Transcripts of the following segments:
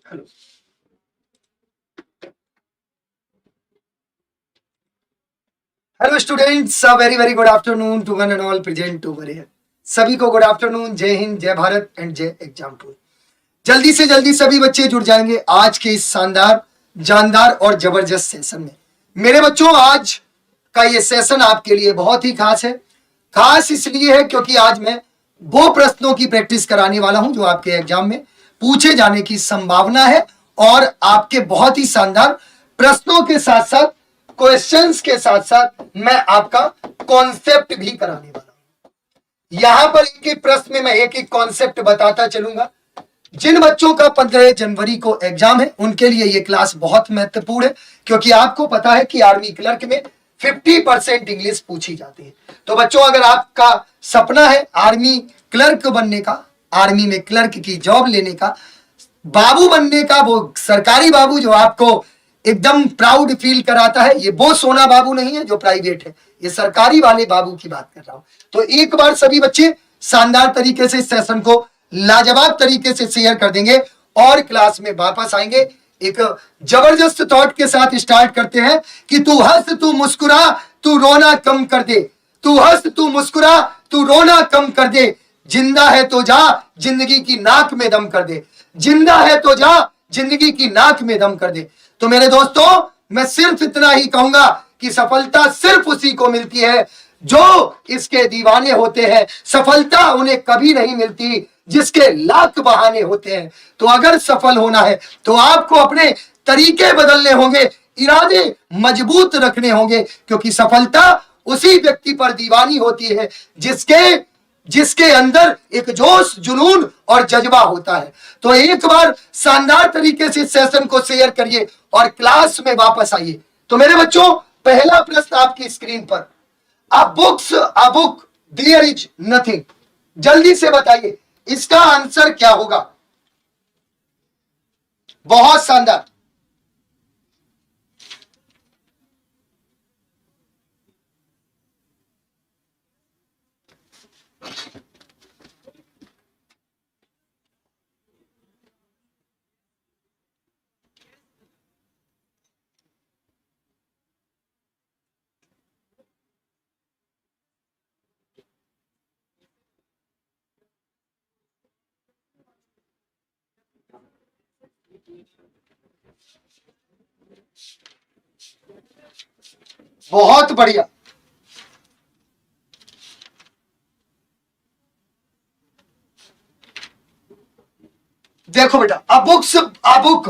Hello. Hello students, a very very good afternoon to one and all present over here. सभी को good afternoon, जय हिंद, जय Bharat and जय exam tool. जल्दी से जल्दी सभी बच्चे जुड़ जाएंगे आज के इस शानदार, जानदार और जबरदस्त सेशन में। मेरे बच्चों, आज का ये सेशन आपके लिए बहुत ही खास है। खास इसलिए है क्योंकि आज मैं वो प्रश्नों की प्रैक्टिस कराने वाला हूं जो आपके एग्जाम में पूछे जाने की संभावना है, और आपके बहुत ही शानदार प्रश्नों के साथ साथ, क्वेश्चंस के साथ साथ मैं आपका कॉन्सेप्ट भी कराने वाला हूं। यहां पर एक एक प्रश्न में मैं एक एक कॉन्सेप्ट बताता चलूंगा। जिन बच्चों का 15 जनवरी को एग्जाम है उनके लिए ये क्लास बहुत महत्वपूर्ण है, क्योंकि आपको पता है कि आर्मी क्लर्क में 50% इंग्लिश पूछी जाती है। तो बच्चों, अगर आपका सपना है आर्मी क्लर्क बनने का, आर्मी में क्लर्क की जॉब लेने का, बाबू बनने का, वो सरकारी बाबू जो आपको एकदम प्राउड फील कराता है, ये वो सोना बाबू नहीं है जो प्राइवेट है, ये सरकारी वाले बाबू की बात कर रहा हूं। तो एक बार सभी बच्चे शानदार तरीके से इस सेशन को लाजवाब तरीके से शेयर कर देंगे और क्लास में वापस आएंगे। एक जबरदस्त थॉट के साथ स्टार्ट करते हैं कि तू हंस, तू मुस्कुरा, तू रोना कम कर दे। तू हंस, तू मुस्कुरा, तू रोना कम कर दे। जिंदा है तो जा, जिंदगी की नाक में दम कर दे। जिंदा है तो जा, जिंदगी की नाक में दम कर दे। तो मेरे दोस्तों, मैं सिर्फ इतना ही कहूंगा कि सफलता सिर्फ उसी को मिलती है जो इसके दीवाने होते हैं। सफलता उन्हें कभी नहीं मिलती जिसके लाख बहाने होते हैं। तो अगर सफल होना है तो आपको अपने तरीके बदलने होंगे, इरादे मजबूत रखने होंगे, क्योंकि सफलता उसी व्यक्ति पर दीवानी होती है जिसके अंदर एक जोश, जुनून और जज्बा होता है। तो एक बार शानदार तरीके से सेशन को शेयर करिए और क्लास में वापस आइए। तो मेरे बच्चों, पहला प्रश्न आपकी स्क्रीन पर, a book there is nothing. जल्दी से बताइए इसका आंसर क्या होगा। बहुत शानदार। बहुत बढ़िया। देखो बेटा, a book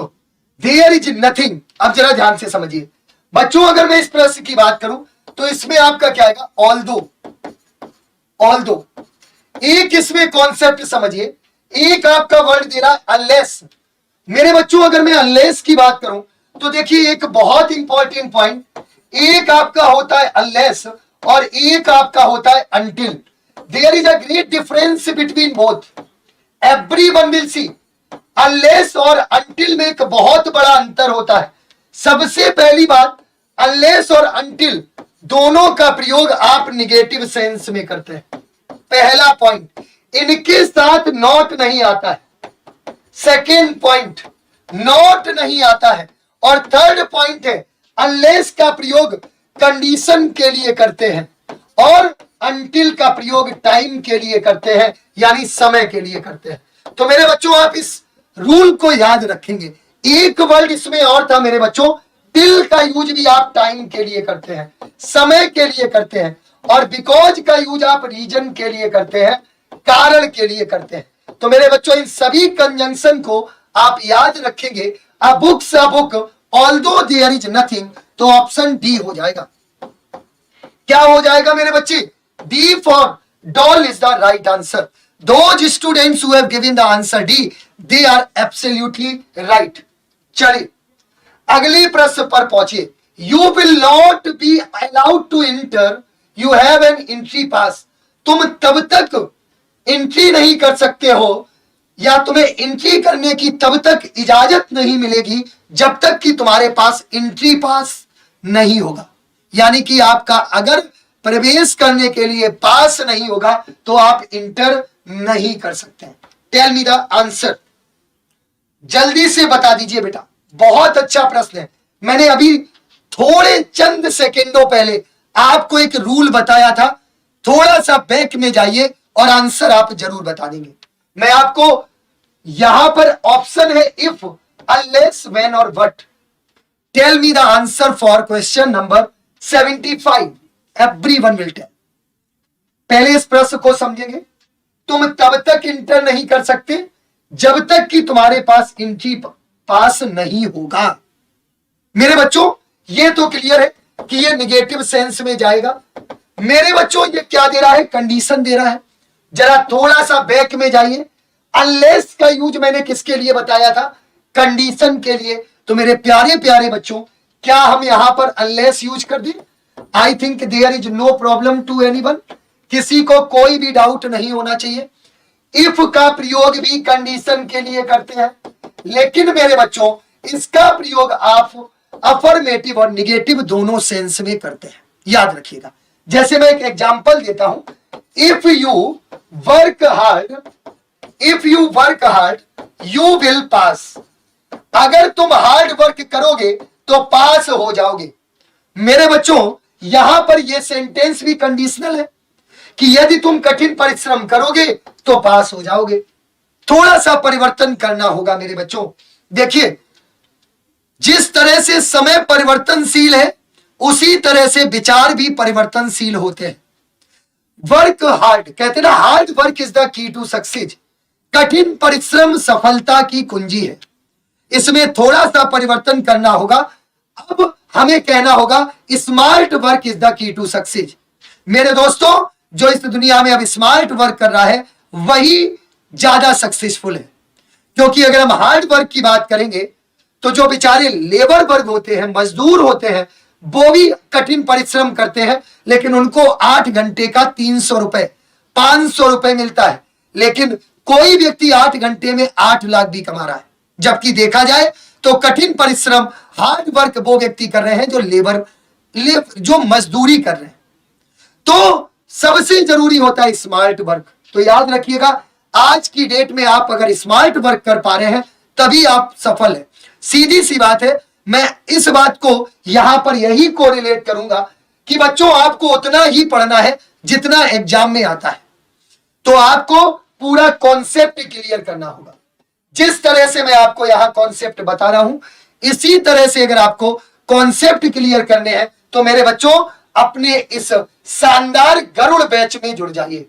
there is nothing. अब जरा ध्यान से समझिए बच्चों, अगर मैं इस प्रश्न की बात करूं तो इसमें आपका क्या आएगा, ऑल्दो। एक इसमें कॉन्सेप्ट समझिए, एक आपका वर्ड दे रहा है अनलेस। मेरे बच्चों, अगर मैं अनलेस की बात करूं तो देखिए एक बहुत इंपॉर्टेंट पॉइंट, एक आपका होता है अनलेस और एक आपका होता है until. There is a great difference between both. Everyone will see unless और अनटिल में एक बहुत बड़ा अंतर होता है। सबसे पहली बात, अनलेस और अनटिल दोनों का प्रयोग आप निगेटिव सेंस में करते हैं। पहला पॉइंट, इनके साथ नॉट नहीं आता है। सेकेंड पॉइंट, नॉट नहीं आता है। और थर्ड पॉइंट है, अनलेस का प्रयोग कंडीशन के लिए करते हैं और अनटिल का प्रयोग टाइम के लिए करते हैं, यानी समय के लिए करते हैं। तो मेरे बच्चों, आप इस रूल को याद रखेंगे। एक वर्ड इसमें और था मेरे बच्चों, टिल का यूज भी आप टाइम के लिए करते हैं, समय के लिए करते हैं, और बिकॉज का यूज आप रीजन के लिए करते हैं, कारण के लिए करते हैं। तो मेरे बच्चों, इन सभी कंजंक्शन को आप याद रखेंगे। A book, although there is nothing, तो ऑप्शन डी हो जाएगा। क्या हो जाएगा मेरे बच्चे, D for doll is the right answer. Those students who have given the answer D, they are absolutely right. चलिए अगले प्रश्न पर पहुंचिए। You will not be allowed to enter. You have an entry pass. तुम तब तक entry नहीं कर सकते हो, या तुम्हें एंट्री करने की तब तक इजाजत नहीं मिलेगी जब तक कि तुम्हारे पास एंट्री पास नहीं होगा। यानी कि आपका अगर प्रवेश करने के लिए पास नहीं होगा तो आप इंटर नहीं कर सकते हैं। Tell me the answer. जल्दी से बता दीजिए बेटा। बहुत अच्छा प्रश्न है। मैंने अभी थोड़े चंद सेकंडों पहले आपको एक रूल बताया था। थोड़ा सा बैक में जाइए और आंसर आप जरूर बता देंगे। मैं आपको यहां पर ऑप्शन है इफ, अनलेस, व्हेन और what. Tell me the answer for question number 75। Everyone will tell. पहले इस प्रश्न को समझेंगे। तुम तब तक इंटर नहीं कर सकते जब तक कि तुम्हारे पास इंट्री पास नहीं होगा। मेरे बच्चों ये तो क्लियर है कि ये निगेटिव सेंस में जाएगा। मेरे बच्चों ये क्या दे रहा है? कंडीशन दे रहा है। जरा थोड़ा सा बैक में जाइए। अनलेस का यूज मैंने किसके लिए बताया था? कंडीशन के लिए। तो मेरे प्यारे प्यारे बच्चों, क्या हम यहां पर अनलेस यूज कर दें? I think there is no problem to anyone. किसी को कोई भी डाउट नहीं होना चाहिए। इफ का प्रयोग भी कंडीशन के लिए करते हैं, लेकिन मेरे बच्चों इसका प्रयोग आप अफर्मेटिव और निगेटिव दोनों सेंस में करते हैं। याद रखिएगा। जैसे मैं एक एग्जांपल देता हूं। If you work hard, if you work hard you will pass. अगर तुम हार्ड वर्क करोगे तो पास हो जाओगे। मेरे बच्चों यहां पर यह सेंटेंस भी कंडीशनल है कि यदि तुम कठिन परिश्रम करोगे तो पास हो जाओगे। थोड़ा सा परिवर्तन करना होगा मेरे बच्चों। देखिए, जिस तरह से समय परिवर्तनशील है उसी तरह से विचार भी परिवर्तनशील होते हैं। वर्क हार्ड कहते हैं ना, hard work is the key to success. कठिन परिश्रम सफलता की कुंजी है। इसमें थोड़ा सा परिवर्तन करना होगा। अब हमें कहना होगा smart work is the key to success. मेरे दोस्तों, जो इस दुनिया में अब स्मार्ट वर्क कर रहा है वही ज्यादा सक्सेसफुल है। क्योंकि अगर हम हार्ड वर्क की बात करेंगे तो जो बेचारे लेबर वर्ग होते हैं, मजदूर होते हैं, वो भी कठिन परिश्रम करते हैं, लेकिन उनको 8 घंटे का 300 रुपए, 500 रुपए मिलता है। लेकिन कोई व्यक्ति 8 घंटे में 8 लाख भी कमा रहा है। जबकि देखा जाए तो कठिन परिश्रम, हार्ड वर्क वो व्यक्ति कर रहे हैं जो जो मजदूरी कर रहे हैं। तो सबसे जरूरी होता है स्मार्ट वर्क। तो याद रखिएगा, आज की डेट में आप अगर स्मार्ट वर्क कर पा रहे हैं तभी आप सफल है। सीधी सी बात है। मैं इस बात को यहां पर यही कोरिलेट करूंगा कि बच्चों आपको उतना ही पढ़ना है जितना एग्जाम में आता है। तो आपको पूरा कॉन्सेप्ट क्लियर करना होगा। जिस तरह से मैं आपको यहां कॉन्सेप्ट बता रहा हूं, इसी तरह से अगर आपको कॉन्सेप्ट क्लियर करने हैं तो मेरे बच्चों अपने इस शानदार गरुड़ बैच में जुड़ जाइए।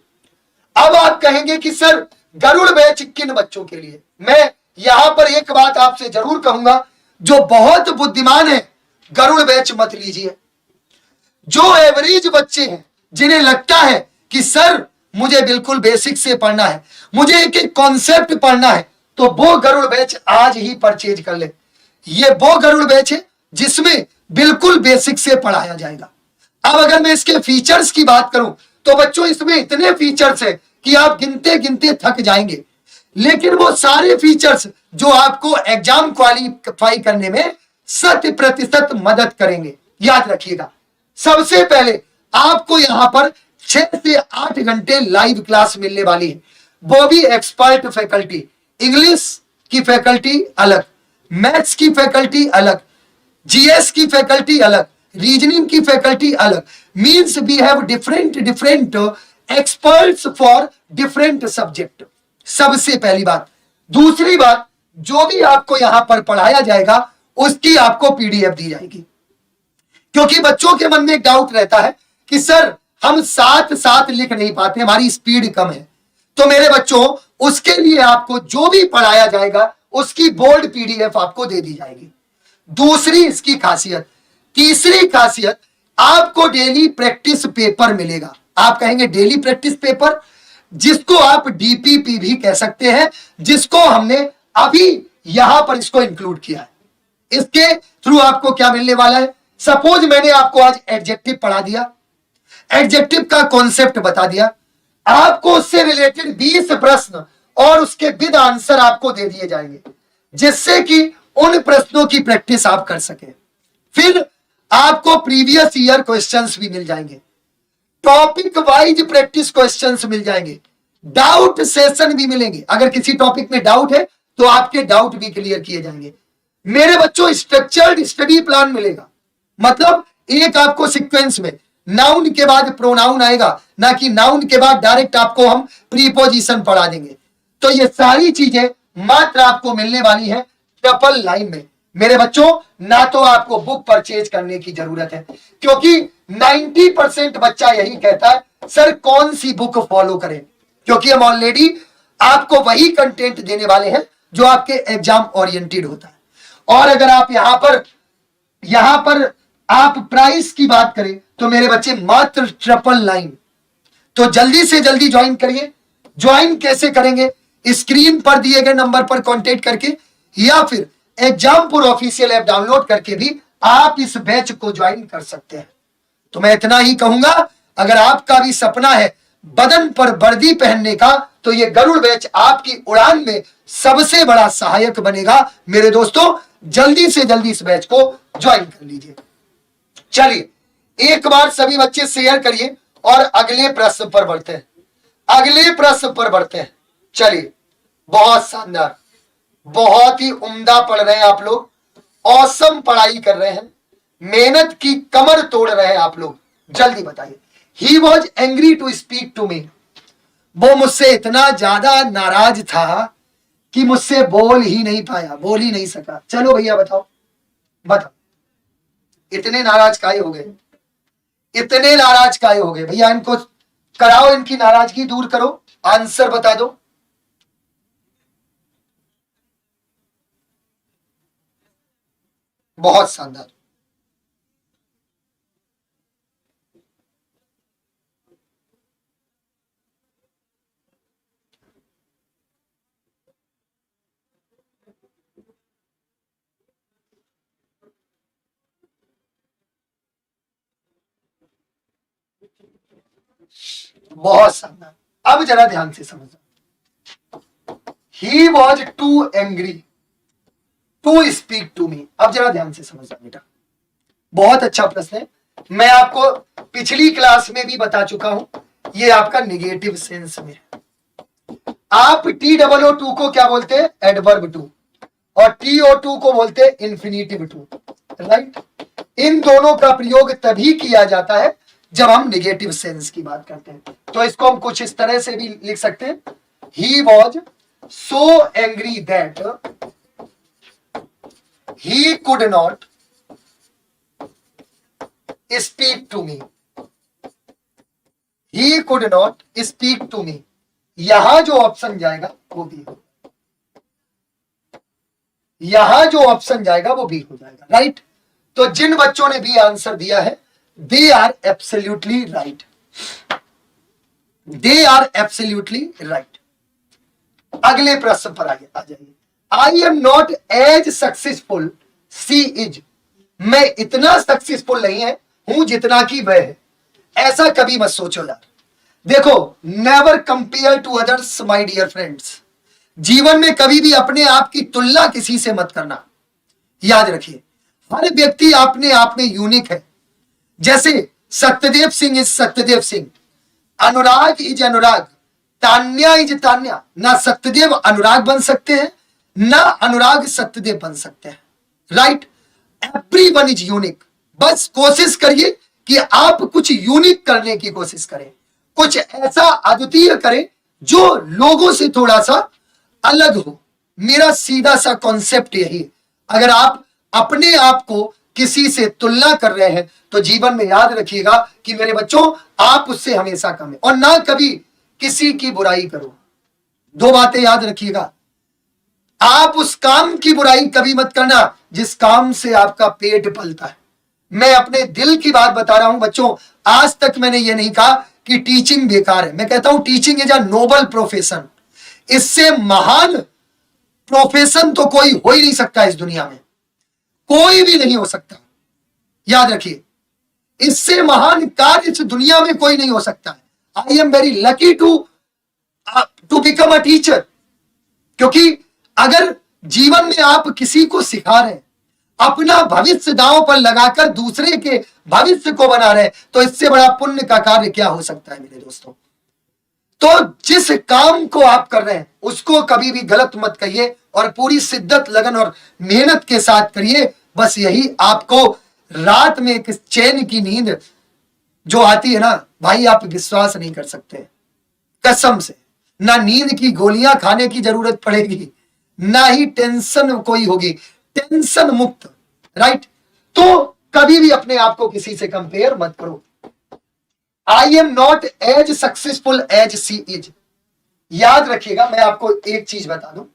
अब आप कहेंगे कि सर गरुड़ बैच किन बच्चों के लिए? मैं यहां पर एक बात आपसे जरूर कहूंगा, जो बहुत बुद्धिमान है गरुड़ बैच मत लीजिए। जो एवरेज बच्चे हैं, जिन्हें लगता है कि सर मुझे बिल्कुल बेसिक से पढ़ना है, मुझे एक एक कॉन्सेप्ट पढ़ना है, तो वो गरुड़ बैच आज ही परचेज कर ले। ये वो गरुड़ बैच है जिसमें बिल्कुल बेसिक से पढ़ाया जाएगा। अब अगर मैं इसके फीचर्स की बात करूं तो बच्चों इसमें इतने फीचर्स है कि आप गिनते गिनते थक जाएंगे। लेकिन वो सारे फीचर्स जो आपको एग्जाम क्वालिफाई करने में 100% मदद करेंगे। याद रखिएगा, सबसे पहले आपको यहां पर 6 से 8 घंटे लाइव क्लास मिलने वाली है, वो भी एक्सपर्ट फैकल्टी। इंग्लिश की फैकल्टी अलग, मैथ्स की फैकल्टी अलग, जीएस की फैकल्टी अलग, रीजनिंग की फैकल्टी अलग। Means we have different experts for different subject. सबसे पहली बात। दूसरी बात, जो भी आपको यहां पर पढ़ाया जाएगा उसकी आपको पीडीएफ दी जाएगी। क्योंकि बच्चों के मन में एक डाउट रहता है कि सर हम साथ साथ लिख नहीं पाते, हमारी स्पीड कम है। तो मेरे बच्चों उसके लिए आपको जो भी पढ़ाया जाएगा उसकी बोर्ड पीडीएफ आपको दे दी जाएगी। दूसरी इसकी खासियत। तीसरी खासियत, आपको डेली प्रैक्टिस पेपर मिलेगा। आप कहेंगे डेली प्रैक्टिस पेपर, जिसको आप डीपीपी भी कह सकते हैं, जिसको हमने अभी यहां पर इसको इंक्लूड किया है। इसके थ्रू आपको क्या मिलने वाला है? सपोज मैंने आपको आज एडजेक्टिव पढ़ा दिया, एडजेक्टिव का कॉन्सेप्ट बता दिया, आपको उससे रिलेटेड 20 प्रश्न और उसके विद आंसर आपको दे दिए जाएंगे, जिससे कि उन प्रश्नों की प्रैक्टिस आप कर सके। फिर आपको प्रीवियस ईयर क्वेश्चंस भी मिल जाएंगे, टॉपिक वाइज प्रैक्टिस क्वेश्चंस मिल जाएंगे, डाउट सेशन भी मिलेंगे। अगर किसी टॉपिक में डाउट है तो आपके डाउट भी क्लियर किए जाएंगे। मेरे बच्चों स्ट्रक्चर्ड स्टडी प्लान मिलेगा, मतलब एक आपको सीक्वेंस में नाउन के बाद प्रोनाउन आएगा, ना कि नाउन के बाद डायरेक्ट आपको हम प्रीपोजिशन पढ़ा देंगे। तो ये सारी चीजें मात्र आपको मिलने वाली है ट्रिपल लाइन में। मेरे बच्चों ना तो आपको बुक परचेज करने की जरूरत है, क्योंकि 90% बच्चा यही कहता है सर कौन सी बुक फॉलो करें, क्योंकि हम ऑलरेडी आपको वही कंटेंट देने वाले हैं जो आपके एग्जाम ओरिएंटेड होता है। और अगर आप यहां पर आप प्राइस की बात करें तो मेरे बच्चे मात्र ट्रिपल लाइन। तो जल्दी से जल्दी ज्वाइन करिए। ज्वाइन कैसे करेंगे? स्क्रीन पर दिए गए नंबर पर कांटेक्ट करके या फिर एग्जामपुर ऑफिशियल ऐप डाउनलोड करके भी आप इस बैच को ज्वाइन कर सकते हैं। तो मैं इतना ही कहूंगा, अगर आपका भी सपना है बदन पर वर्दी पहनने का, तो ये गरुड़ बैच आपकी उड़ान में सबसे बड़ा सहायक बनेगा। मेरे दोस्तों जल्दी से जल्दी इस बैच को ज्वाइन कर लीजिए। चलिए एक बार सभी बच्चे शेयर करिए और अगले प्रश्न पर बढ़ते हैं। अगले प्रश्न पर बढ़ते हैं। चलिए, बहुत शानदार, बहुत ही उम्दा पढ़ रहे हैं आप लोग, औसम पढ़ाई कर रहे हैं, मेहनत की कमर तोड़ रहे हैं आप लोग। जल्दी बताइए। He was angry to speak to me. वो मुझसे इतना ज्यादा नाराज था कि मुझसे बोल ही नहीं पाया, बोल ही नहीं सका। चलो भैया बताओ, बताओ इतने नाराज काहे हो गए? इतने नाराज काहे हो गए भैया? इनको कराओ, इनकी नाराजगी दूर करो, आंसर बता दो। बहुत शानदार। बहुत शानदार। अब जरा ध्यान से समझो। He was too angry to speak to me. अब जरा ध्यान से समझना बेटा, बहुत अच्छा प्रश्न है। मैं आपको पिछली क्लास में भी बता चुका हूं, ये आपका निगेटिव सेंस में है। आप TOO को क्या बोलते हैं? Adverb too. और TO2 को बोलते हैं इन्फिनिटिव टू, राइट? इन दोनों का प्रयोग तभी किया जाता है जब हम निगेटिव सेंस की बात करते हैं। तो इसको हम कुछ इस तरह से भी लिख सकते हैं, he was so angry that he could not speak to me. He could not speak to me. यहां जो ऑप्शन जाएगा वो भी हो, यहां जो ऑप्शन जाएगा वो भी हो जाएगा, राइट? तो जिन बच्चों ने भी आंसर दिया है they are absolutely right, they are absolutely right. अगले प्रश्न पर आगे आ जाइए। I am not as successful she is. मैं इतना सक्सेसफुल नहीं है हूं जितना कि वह है। ऐसा कभी मत सोचो यार। देखो, never compare to others my dear friends. जीवन में कभी भी अपने आप की तुलना किसी से मत करना। याद रखिए, हर व्यक्ति अपने आप में यूनिक है। जैसे Satyadev Singh is Satyadev Singh, Anurag is Anurag, Tanya is Tanya. ना सत्यदेव अनुराग बन सकते हैं, ना अनुराग सत्यदेव बन सकते हैं, राइट? Everyone is unique. बस कोशिश करिए कि आप कुछ यूनिक करने की कोशिश करें, कुछ ऐसा अद्वितीय करें जो लोगों से थोड़ा सा अलग हो। मेरा सीधा सा कॉन्सेप्ट यही है। अगर आप अपने आप को किसी से तुलना कर रहे हैं तो जीवन में याद रखिएगा कि मेरे बच्चों आप उससे हमेशा कम है, और ना कभी किसी की बुराई करो। दो बातें याद रखिएगा। आप उस काम की बुराई कभी मत करना जिस काम से आपका पेट पलता है। मैं अपने दिल की बात बता रहा हूं बच्चों। आज तक मैंने ये नहीं कहा कि टीचिंग बेकार है। मैं कहता हूं teaching is a noble profession. इससे महान प्रोफेशन तो कोई हो ही नहीं सकता इस दुनिया में, कोई भी नहीं हो सकता। याद रखिए, इससे महान कार्य इस दुनिया में कोई नहीं हो सकता। I am very lucky to become a teacher. क्योंकि अगर जीवन में आप किसी को सिखा रहे हैं, अपना भविष्य दांव पर लगाकर दूसरे के भविष्य को बना रहे हैं, तो इससे बड़ा पुण्य का कार्य क्या हो सकता है मेरे दोस्तों? तो जिस काम को आप कर रहे हैं उसको कभी भी गलत मत कहिए और पूरी शिद्दत, लगन और मेहनत के साथ करिए। बस यही आपको रात में एक चैन की नींद जो आती है ना भाई, आप विश्वास नहीं कर सकते, कसम से। ना नींद की गोलियां खाने की जरूरत पड़ेगी, ना ही टेंशन कोई होगी, टेंशन मुक्त। राइट? तो कभी भी अपने आप को किसी से कंपेयर मत करो। I am not as successful as she is. याद रखिएगा, मैं आपको एक चीज बता दूं,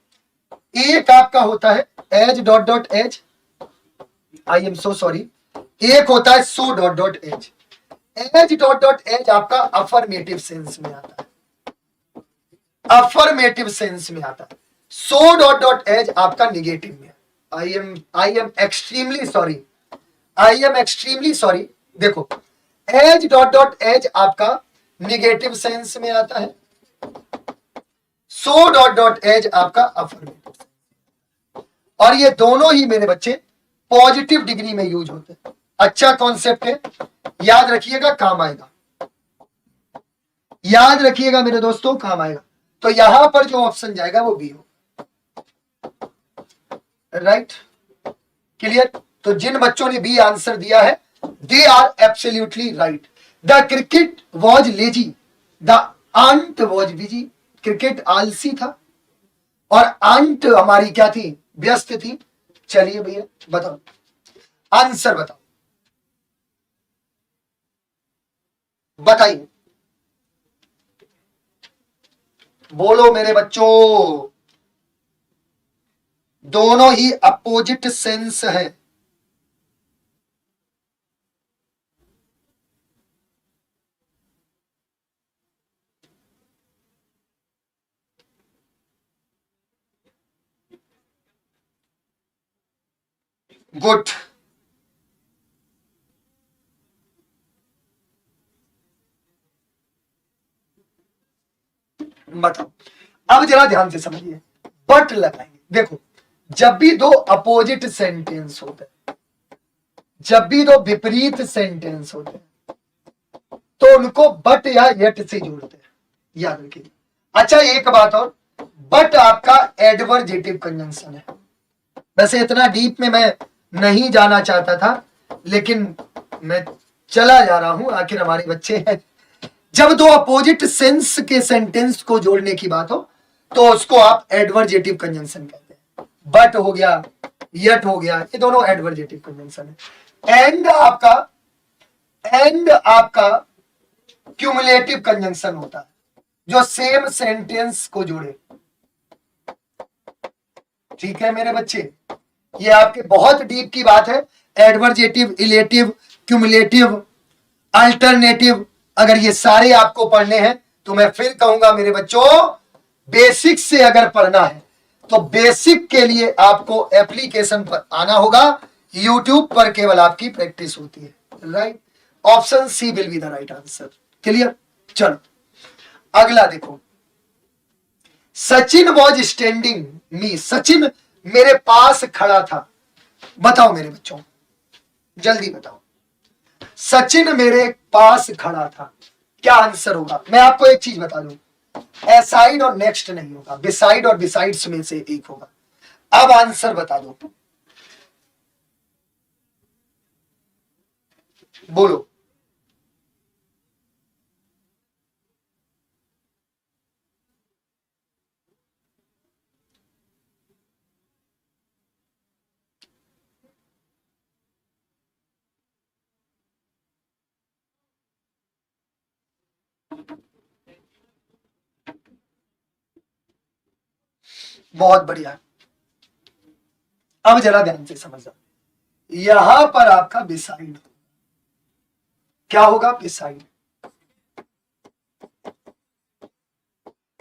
एक आपका होता है as dot dot as, I am so sorry, एक होता है so dot dot as. As dot dot as आपका अफर्मेटिव सेंस में आता है, अफर्मेटिव सेंस में आता है। सो डॉट डॉट एज आपका निगेटिव में। I am extremely sorry, I am extremely sorry. देखो, एज डॉट डॉट एज आपका निगेटिव सेंस में आता है, सो डॉट डॉट एज आपका अफर्मेटिव। और ये दोनों ही मेरे बच्चे पॉजिटिव डिग्री में यूज होते हैं। अच्छा कॉन्सेप्ट है, याद रखिएगा, काम आएगा, याद रखिएगा मेरे दोस्तों, काम आएगा। तो यहां पर जो ऑप्शन जाएगा वो बी हो। राइट? क्लियर? तो जिन बच्चों ने बी आंसर दिया है, they are absolutely right. The cricket was lazy, the ant was busy. Cricket आलसी था और आंट हमारी क्या थी? व्यस्त थी। चलिए भैया बताओ, आंसर बताओ, बताइए, बोलो मेरे बच्चों। दोनों ही अपोजिट सेंस है। गुड। बताओ, अब जरा ध्यान से समझिए, बट लगाएंगे। देखो, जब भी दो अपोजिट सेंटेंस होते हैं, जब भी दो विपरीत सेंटेंस होते हैं, तो उनको बट या यट से जोड़ते हैं, याद रखिए। अच्छा एक बात और, बट आपका एडवर्जेटिव कंजंक्शन है। वैसे इतना डीप में मैं नहीं जाना चाहता था, लेकिन मैं चला जा रहा हूं, आखिर हमारे बच्चे हैं। जब दो अपोजिट सेंस के सेंटेंस को जोड़ने की बात हो तो उसको आप एडवर्जेटिव कंजंक्शन कहते हैं। बट हो गया, यट हो गया, ये दोनों एडवर्जेटिव कंजंक्शन है। एंड आपका क्यूमुलेटिव कंजंक्शन होता है, जो सेम सेंटेंस को जोड़े। ठीक है मेरे बच्चे, ये आपके बहुत डीप की बात है। एडवर्जेटिव, इलेटिव, क्यूमुलेटिव, अल्टरनेटिव, अगर ये सारे आपको पढ़ने हैं तो मैं फिर कहूंगा मेरे बच्चों, बेसिक से अगर पढ़ना है तो बेसिक के लिए आपको एप्लीकेशन पर आना होगा। यूट्यूब पर केवल आपकी प्रैक्टिस होती है। Right? Option C will be the right answer. Clear? चलो अगला देखो, Sachin was standing me. Sachin मेरे पास खड़ा था। बताओ मेरे बच्चों, जल्दी बताओ, सचिन मेरे पास खड़ा था, क्या आंसर होगा? मैं आपको एक चीज बता दूं, एसाइड और नेक्स्ट नहीं होगा, बिसाइड और बिसाइड्स में से एक होगा। अब आंसर बता दो, बोलो। बहुत बढ़िया। अब जरा ध्यान से समझना, यहां पर आपका बिसाइड, क्या होगा? बिसाइड।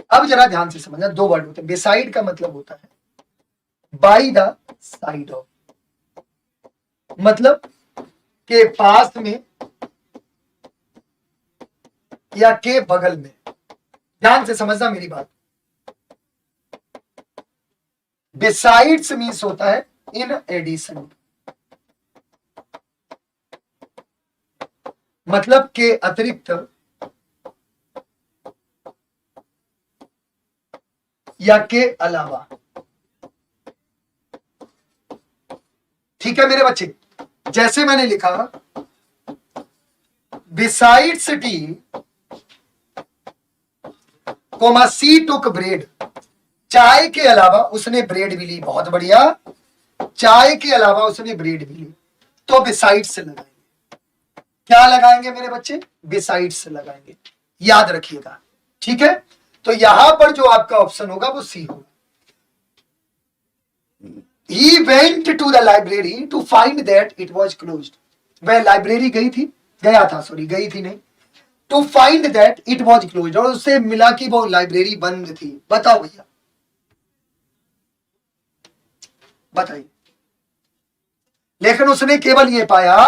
अब जरा ध्यान से समझना, दो वर्ड होते हैं। बिसाइड का मतलब होता है बाई द साइड ऑफ, मतलब के पास में या के बगल में। ध्यान से समझना मेरी बात। बिसाइड्स मीन्स होता है इन एडिशन, मतलब के अतिरिक्त या के अलावा। ठीक है मेरे बच्चे, जैसे मैंने लिखा बिसाइड्स टी कोमा सी टुक ब्रेड, चाय के अलावा उसने ब्रेड भी ली, बहुत बढ़िया, चाय के अलावा उसने ब्रेड भी ली, तो बिसाइड्स लगाएंगे। क्या लगाएंगे मेरे बच्चे? बिसाइड्स लगाएंगे, याद रखिएगा। ठीक है, तो यहां पर जो आपका ऑप्शन होगा वो सी होगा। He went to the library to find that it was closed. वह लाइब्रेरी गई थी, गया था, सॉरी गई थी नहीं, to find that it was closed, और उससे मिला कि वो लाइब्रेरी बंद थी। बताओ भैया, बताइए। लेकिन उसने केवल ये पाया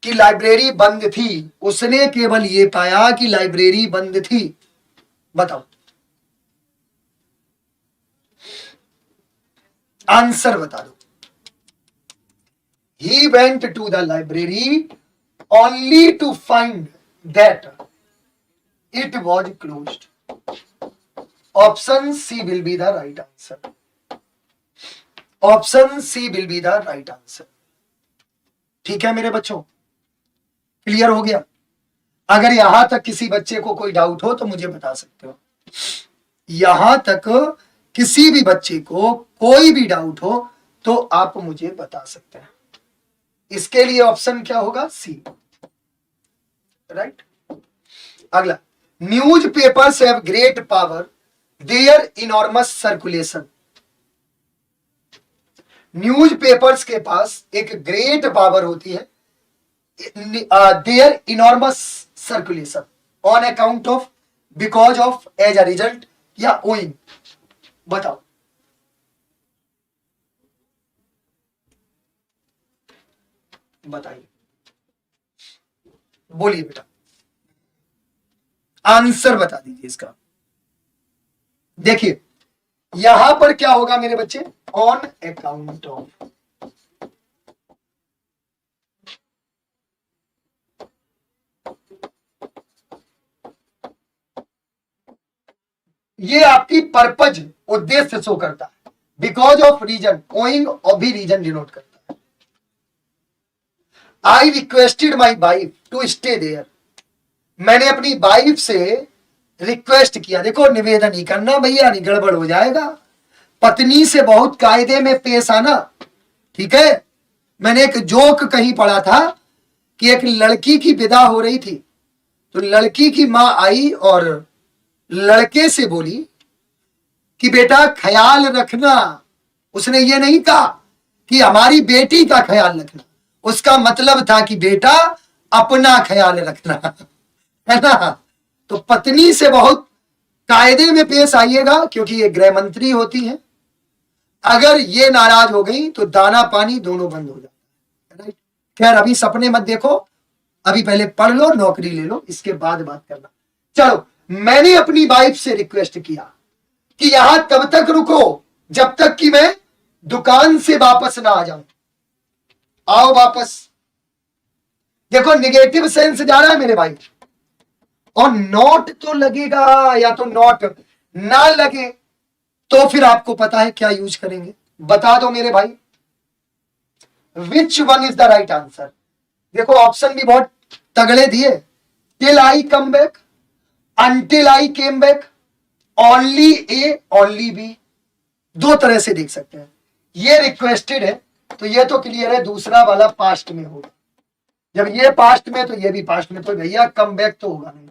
कि लाइब्रेरी बंद थी, उसने केवल ये पाया कि लाइब्रेरी बंद थी। बताओ आंसर बता दो। He went to the library only to find that it was closed. Option C will be the right answer. Option C will be the right answer. ठीक है मेरे बच्चों, क्लियर हो गया? अगर यहां तक किसी बच्चे को कोई डाउट हो तो मुझे बता सकते हो। यहां तक किसी भी बच्चे को कोई भी डाउट हो तो आप मुझे बता सकते हैं। इसके लिए ऑप्शन क्या होगा? C, right. अगला, newspapers have great power, their enormous circulation. Newspapers के पास एक ग्रेट पावर होती है, their enormous circulation, on account of, because of, as a result या ओइंग। बताओ बताइए, बोलिए बेटा, आंसर बता दीजिए इसका। देखिए यहां पर क्या होगा मेरे बच्चे? On account of. ये आपकी पर्पज, उद्देश्य शो करता है। बिकॉज ऑफ रीजन, ओइंग और भी रीजन डिनोट करता है। I requested my wife to stay there, मैंने अपनी वाइफ से रिक्वेस्ट किया। देखो निवेदन ही करना भैया, नहीं गड़बड़ हो जाएगा। पत्नी से बहुत कायदे में पेश आना। ठीक है, मैंने एक जोक कहीं पढ़ा था कि एक लड़की की विदा हो रही थी, तो लड़की की मां आई और लड़के से बोली कि बेटा ख्याल रखना। उसने ये नहीं कहा कि हमारी बेटी का ख्याल रखना, उसका मतलब था कि बेटा अपना ख्याल रखना, है ना। तो पत्नी से बहुत कायदे में पेश आइएगा, क्योंकि ये गृह मंत्री होती है। अगर ये नाराज हो गई तो दाना पानी दोनों बंद हो जाता है। खैर अभी सपने मत देखो, अभी पहले पढ़ लो, नौकरी ले लो, इसके बाद बात करना। चलो, मैंने अपनी वाइफ से रिक्वेस्ट किया कि यहां तब तक रुको जब तक कि मैं दुकान से वापस ना आ जाऊं। आओ वापस। देखो निगेटिव सेंस जा रहा है मेरे भाई, और नॉट तो लगेगा, या तो नॉट ना लगे तो फिर आपको पता है क्या यूज करेंगे। बता दो मेरे भाई, which one is the right answer. देखो ऑप्शन भी बहुत तगड़े दिए। Till I come back, until I came back, only A, only B. दो तरह से देख सकते हैं। ये रिक्वेस्टेड है तो ये तो क्लियर है, दूसरा वाला पास्ट में होगा। जब ये पास्ट में तो ये भी पास्ट में, तो भैया कम बैक तो होगा नहीं।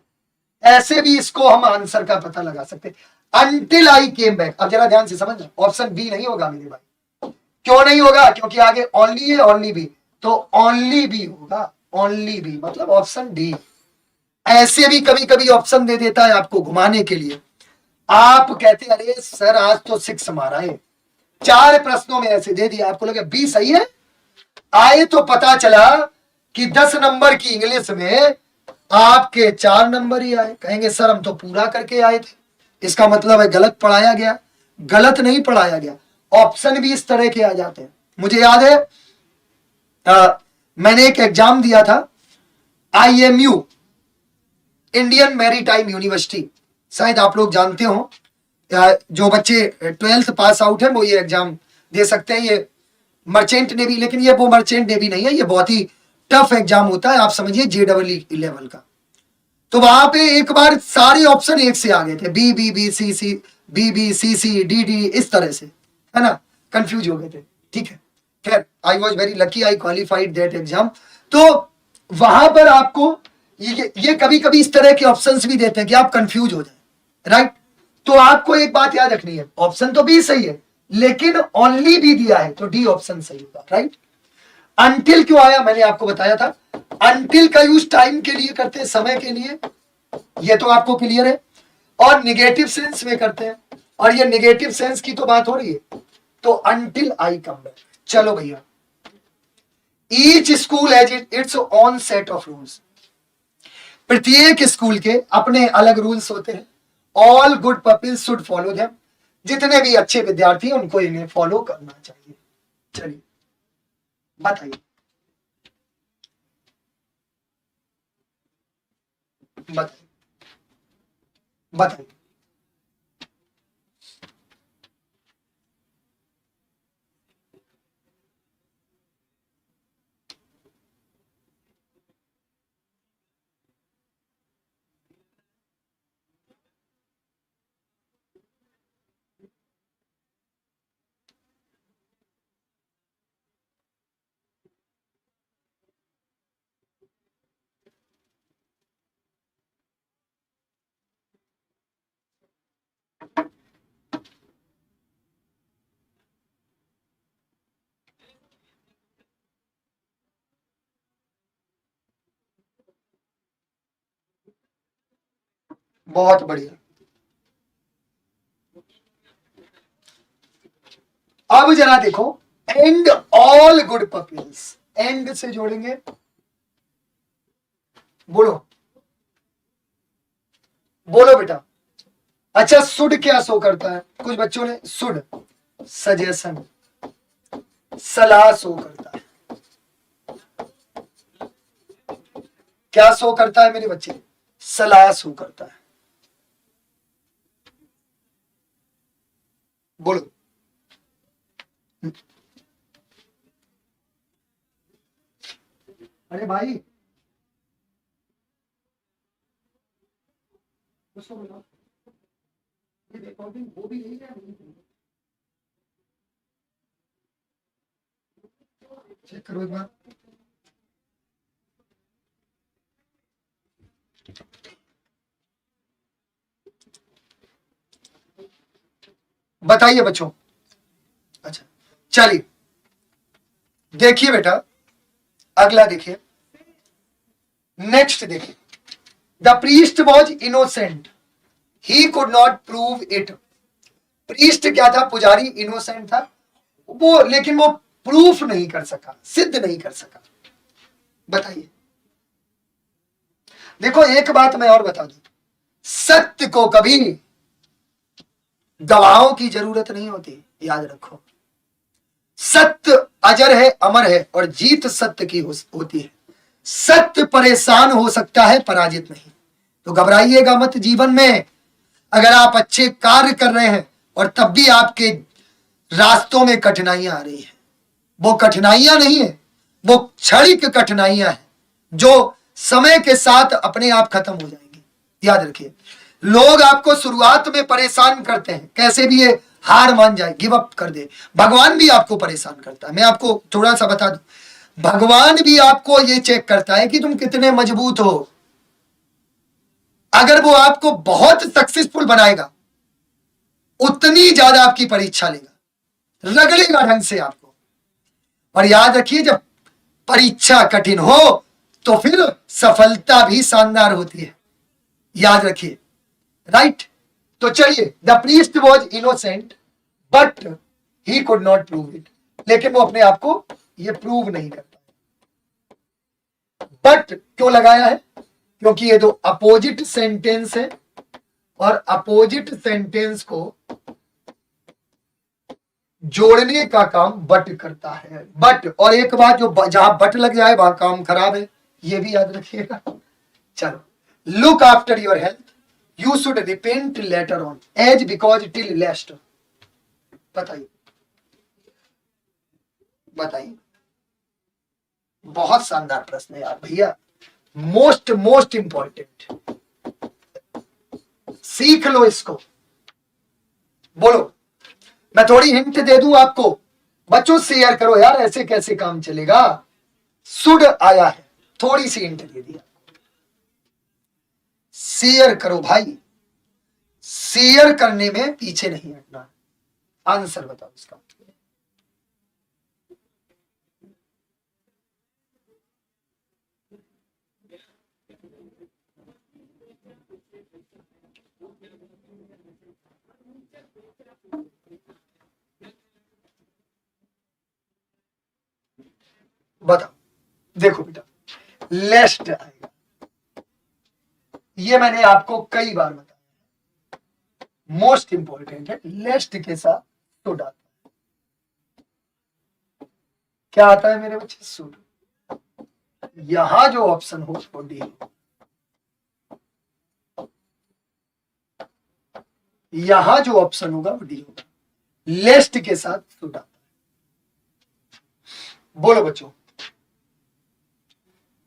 ऐसे भी इसको हम आंसर का पता लगा सकते हैं, अनटिल आई केम बैक। अब जरा ध्यान से समझना, ऑप्शन बी नहीं होगा मेरे भाई। क्यों नहीं होगा? क्योंकि आगे ओनली है, ओनली बी, तो ओनली बी होगा। ओनली बी मतलब ऑप्शन डी। ऐसे भी कभी कभी ऑप्शन दे देता है आपको घुमाने के लिए। आप कहते हैं अरे सर आज तो 6 मारा है, 4 प्रश्नों में ऐसे दे दिया, आपको लगे बी सही है। आए तो पता चला कि 10 नंबर की इंग्लिश में आपके 4 नंबर ही आए। कहेंगे सर हम तो पूरा करके आए थे, इसका मतलब है गलत पढ़ाया गया। गलत नहीं पढ़ाया गया, ऑप्शन भी इस तरह के आ जाते हैं। मुझे याद है मैंने एक एग्जाम दिया था, IMU, इंडियन मैरीटाइम यूनिवर्सिटी, शायद आप लोग जानते हो। जो बच्चे 12th पास आउट है वो ये एग्जाम दे सकते हैं। ये मर्चेंट नेवी, लेकिन ये वो मर्चेंट नेवी नहीं है, ये बहुत ही टफ एग्जाम होता है, आप समझिए JEE लेवल का। तो वहां पे एक बार सारे ऑप्शन एक से आ गए थे, BBCC DD, इस तरह से, है ना, कंफ्यूज हो गए थे। ठीक है, खैर I was very lucky, I qualified that exam. तो वहां पर आपको ये कभी कभी इस तरह के ऑप्शंस भी देते हैं कि आप कंफ्यूज हो जाए, राइट। तो आपको एक बात याद रखनी है, ऑप्शन तो बी सही है लेकिन ओनली बी दिया है, तो डी ऑप्शन सही होगा, राइट। अनटिल क्यों आया, मैंने आपको बताया था। अनटिल का यूज टाइम के लिए करते हैं, समय के लिए, ये तो आपको क्लियर है। और निगेटिव सेंस में करते हैं, और ये निगेटिव सेंस की तो बात हो रही है, तो अनटिल आई कम बैक। चलो भैया, each school has its own set of rules. प्रत्येक स्कूल के अपने अलग रूल्स होते हैं। All good people should follow them. जितने भी अच्छे विद्यार्थी हैं उनको इन्हें फॉलो करना चाहिए। चलिए बताइए, बताइए, बताइए। बहुत बढ़िया। अब जरा देखो, and all good peoples, and से जोड़ेंगे, बोलो बोलो बेटा। अच्छा, सुड क्या शो करता है, कुछ बच्चों ने सुड सजेशन, सलाह शो करता है। क्या शो करता है मेरे बच्चे, सलाह शो करता है। बोलो, अरे भाई उसको बताओ, ये रिकॉर्डिंग वो भी नहीं है, चेक करो एक बार। बताइए बच्चों। अच्छा चलिए, देखिए बेटा, अगला देखिए, नेक्स्ट देखिए। The priest was innocent, he could not prove it. Priest क्या था, पुजारी इनोसेंट था वो, लेकिन वो प्रूफ नहीं कर सका, सिद्ध नहीं कर सका। बताइए। देखो एक बात मैं और बता दूं, सत्य को कभी गवाहों की जरूरत नहीं होती, याद रखो। सत्य अजर है, अमर है, और जीत सत्य की होती है। सत्य परेशान हो सकता है, पराजित नहीं। तो घबराइएगा मत जीवन में। अगर आप अच्छे कार्य कर रहे हैं और तब भी आपके रास्तों में कठिनाइयां आ रही है, वो कठिनाइयां नहीं है, वो क्षणिक कठिनाइयां हैं जो समय के साथ अपने आप खत्म हो जाएंगी। याद रखिए, लोग आपको शुरुआत में परेशान करते हैं, कैसे भी ये हार मान जाए, गिव अप कर दे। भगवान भी आपको परेशान करता है। मैं आपको थोड़ा सा बता दूं, भगवान भी आपको ये चेक करता है कि तुम कितने मजबूत हो। अगर वो आपको बहुत सक्सेसफुल बनाएगा, उतनी ज्यादा आपकी परीक्षा लेगा, रगड़ेगा ढंग से आपको। और याद रखिए, जब परीक्षा कठिन हो तो फिर सफलता भी शानदार होती है। याद रखिए, राइट। तो चलिए, the priest was innocent but he could not prove it. लेकिन वो अपने आप को ये प्रूव नहीं करता। बट क्यों लगाया है, क्योंकि ये दो अपोजिट सेंटेंस है, और अपोजिट सेंटेंस को जोड़ने का काम बट करता है। बट, और एक बात, जो जहां बट लग जाए वहां काम खराब है, ये भी याद रखिएगा। चलो, look after your health, you should repent later on, as because till lest. बताइए बताइए, बहुत शानदार प्रश्न है यार भैया, मोस्ट मोस्ट इंपॉर्टेंट, सीख लो इसको। बोलो, मैं थोड़ी हिंट दे दूं आपको, बच्चों शेयर करो यार, ऐसे कैसे काम चलेगा। शुड आया है, थोड़ी सी हिंट दे दिया, शेयर करो भाई, शेयर करने में पीछे नहीं हटना। आंसर बताओ इसका। बताओ, देखो बेटा, लेस्ट आएगा, ये मैंने आपको कई बार बताया, मोस्ट इंपॉर्टेंट है। लेस्ट के साथ शुड आता है। क्या आता है मेरे बच्चे? शुड। यहां जो ऑप्शन हो वो डी, यहां जो ऑप्शन होगा वो डी होगा, लेस्ट के साथ शुड आता है। बोलो बच्चों,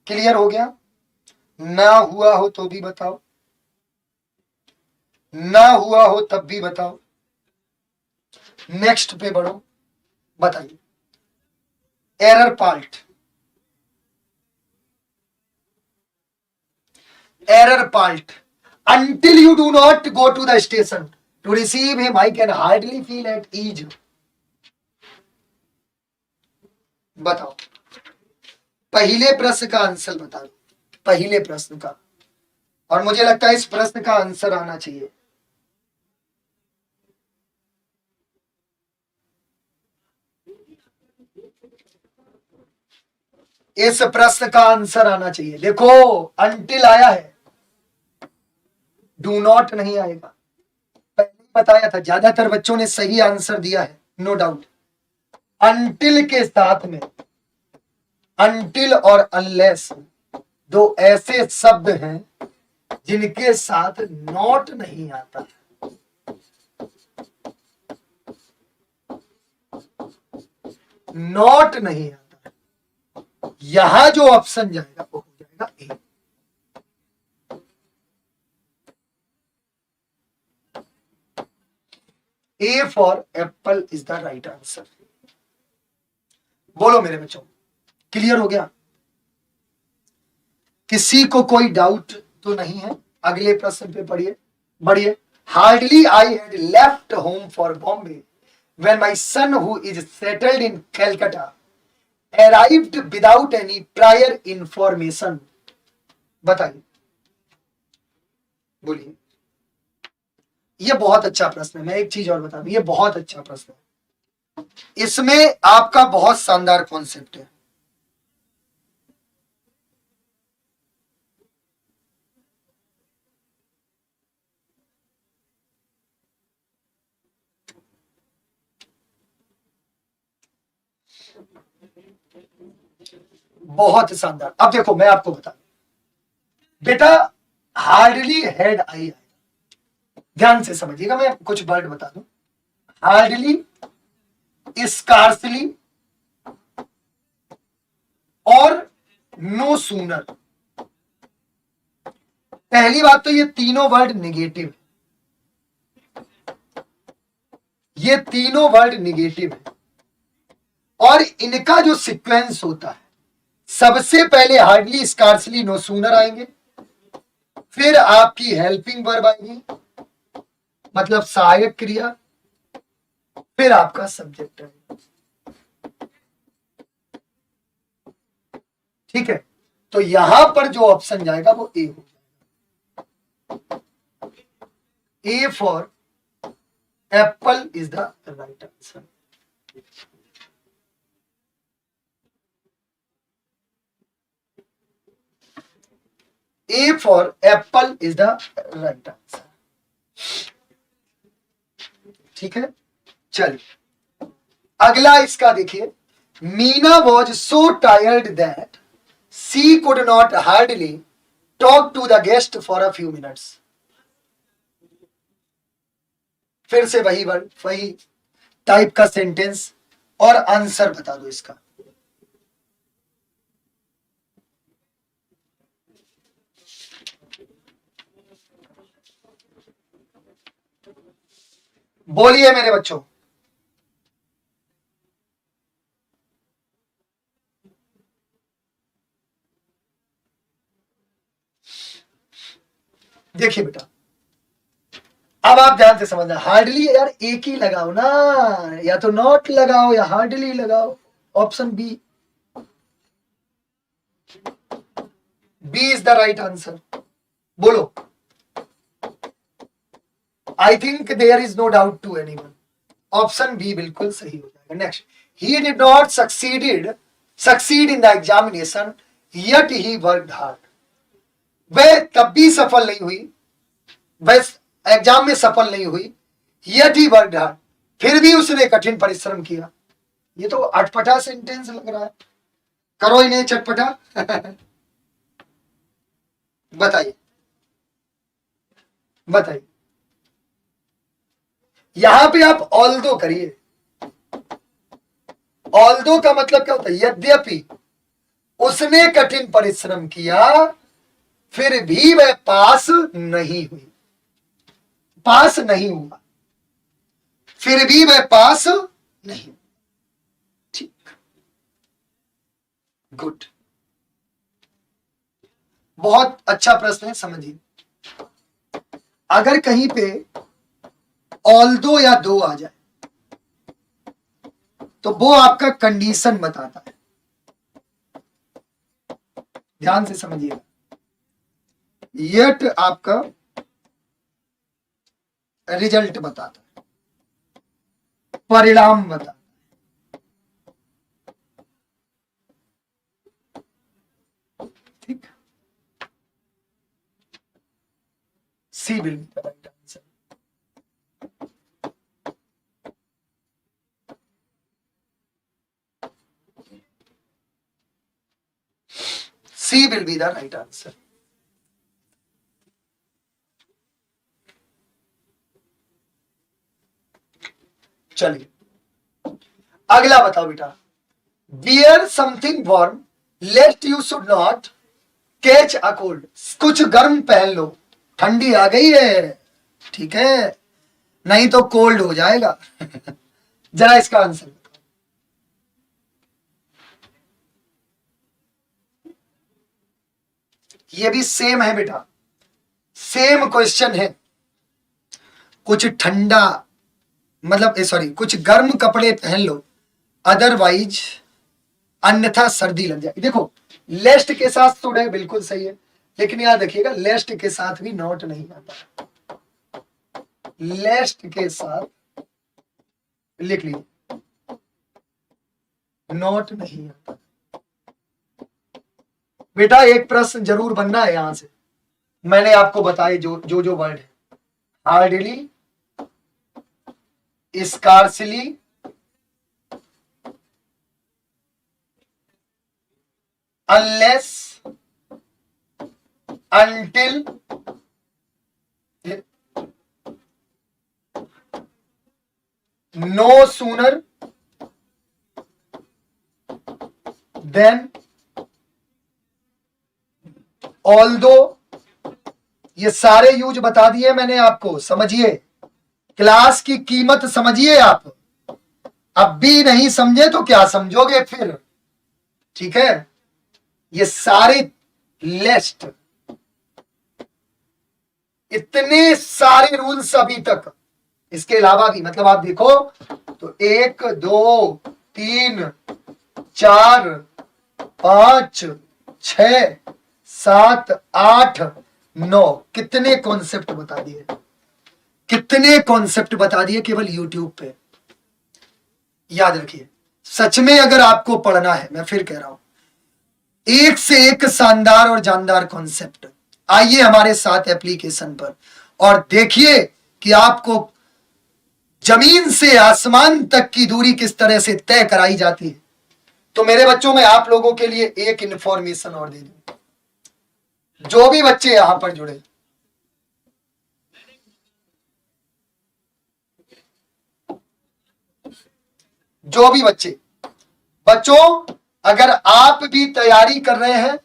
क्लियर हो गया? ना हुआ हो तो भी बताओ, ना हुआ हो तब भी बताओ। नेक्स्ट पे बढ़ो, बताइए। Error part, error part, until you do not go to the station to receive him, I can hardly feel at ease. बताओ, पहले प्रश्न का आंसर बता दो, पहले प्रश्न का, और मुझे लगता है इस प्रश्न का आंसर आना चाहिए। इस प्रश्न का आंसर आना चाहिए। देखो, अंटिल आया है, डू नॉट नहीं आएगा। पहले बताया था, ज्यादातर बच्चों ने सही आंसर दिया है, नो डाउट। अंटिल के साथ में, अंटिल और अनलेस दो ऐसे शब्द हैं जिनके साथ नॉट नहीं आता। नॉट नहीं आता, यहां जो ऑप्शन जाएगा वो हो जाएगा A. A for apple is the right answer. बोलो मेरे बच्चों, क्लियर हो गया? किसी को कोई डाउट तो नहीं है? अगले प्रश्न पे पढ़िए, बढ़िए। Hardly I had left home for Bombay when my son who is settled in Calcutta arrived without any prior information। बताइए, बोलिए। ये बहुत अच्छा प्रश्न है, मैं एक चीज और बता दूं, ये बहुत अच्छा प्रश्न है, इसमें आपका बहुत शानदार कॉन्सेप्ट है। बहुत शानदार। अब देखो, मैं आपको बता दूं बेटा, हार्डली हैड आई, ध्यान से समझिएगा, मैं कुछ वर्ड बता दूं। हार्डली, स्कार्सली और नो सूनर। पहली बात तो ये तीनों वर्ड निगेटिव है, ये तीनों वर्ड निगेटिव है, और इनका जो सीक्वेंस होता है, सबसे पहले हार्डली, स्कार्सली, नो सूनर आएंगे, फिर आपकी हेल्पिंग वर्ब आएगी, मतलब सहायक क्रिया, फिर आपका सब्जेक्ट आएगा। ठीक है, तो यहां पर जो ऑप्शन जाएगा वो ए हो जाएगा। A for apple is the right answer. A for apple is the right answer. ठीक है, चलिए अगला इसका देखिए। Meena was so tired that she could not hardly talk to the guest for a few minutes. फिर से वही वर्ड, वही टाइप का सेंटेंस और आंसर बता दो इसका। बोलिए मेरे बच्चों। देखिए बेटा, अब आप ध्यान से समझना, हार्डली यार एक ही लगाओ ना, या तो नॉट लगाओ या हार्डली लगाओ। Option B, B is the right answer. बोलो। I think there is no doubt to anyone. Option B बिल्कुल सही हो जाएगा। Next, he did not succeed in the examination yet he worked hard। वह तब भी सफल नहीं हुई, वह एग्जाम में सफल नहीं हुई, yet he worked hard, फिर भी उसने कठिन परिश्रम किया। ये तो अटपटा सेंटेंस लग रहा है, करो इन्हें चटपटा। बताइए बताइए। यहां पे आप ऑल्दो करिए। ऑल्दो का मतलब क्या होता है? यद्यपि उसने कठिन परिश्रम किया फिर भी वह पास नहीं हुई, पास नहीं हुआ, फिर भी वह पास नहीं। ठीक, गुड, बहुत अच्छा प्रश्न है, समझिए। अगर कहीं पे ऑल्दो या दो आ जाए तो वो आपका कंडीशन बताता है। ध्यान से समझिएगा। येट आपका रिजल्ट बताता है, परिणाम बताता है। ठीक, C will be the right answer. C will be the right answer. चलिए अगला बताओ बेटा। Wear something warm lest you should not catch a cold. कुछ गर्म पहन लो, ठंडी आ गई है, ठीक है, नहीं तो कोल्ड हो जाएगा। जरा इसका आंसर बताओ। ये भी सेम है बेटा, सेम क्वेश्चन है। कुछ ठंडा मतलब सॉरी, कुछ गर्म कपड़े पहन लो, अदरवाइज अन्यथा सर्दी लग जाएगी। देखो लेस्ट के साथ सुड है, बिल्कुल सही है, लेकिन याद रखिएगा लेस्ट के साथ भी नॉट नहीं आता। लेस्ट के साथ लिख लीजिए, नॉट नहीं आता। बेटा एक प्रश्न जरूर बनना है यहां से, मैंने आपको बताए जो वर्ड है। Hardly, scarcely, unless, until, no sooner than, although, ये सारे यूज बता दिए मैंने आपको, समझिए। क्लास की कीमत समझिए आप। अब भी नहीं समझे तो क्या समझोगे फिर, ठीक है। ये सारे लिस्ट, इतने सारे रूल्स अभी तक, इसके अलावा भी मतलब आप देखो तो 1 2 3 4 5 6 7 8 9, कितने कॉन्सेप्ट बता दिए, कितने कॉन्सेप्ट बता दिए केवल यूट्यूब पे। याद रखिए, सच में अगर आपको पढ़ना है, मैं फिर कह रहा हूं, एक से एक शानदार और जानदार कॉन्सेप्ट, आइए हमारे साथ एप्लीकेशन पर और देखिए कि आपको जमीन से आसमान तक की दूरी किस तरह से तय कराई जाती है। तो मेरे बच्चों में आप लोगों के लिए एक इंफॉर्मेशन और दे दूं, जो भी बच्चे यहां पर जुड़े, जो भी बच्चों अगर आप भी तैयारी कर रहे हैं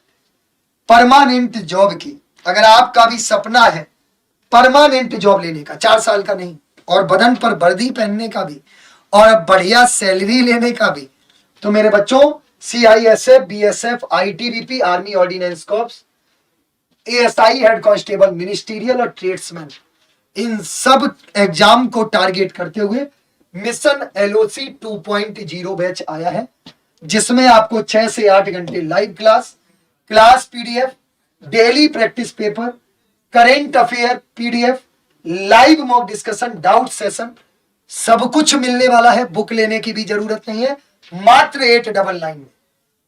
परमानेंट जॉब की, अगर आपका भी सपना है परमानेंट जॉब लेने का, 4 साल का नहीं, और बदन पर वर्दी पहनने का भी, और बढ़िया सैलरी लेने का भी, तो मेरे बच्चों CISF, BSF, ITBP, army ordinance corps, ASI, head constable, ministerial और ट्रेड्समैन, इन सब एग्जाम को टारगेट करते हुए मिशन LOC 2.0 बैच आया है, जिसमें आपको 6 से 8 घंटे live class PDF, daily practice paper, current affair PDF, live mock discussion, doubt session, सब कुछ मिलने वाला है। बुक लेने की भी जरूरत नहीं है, मात्र 899 में।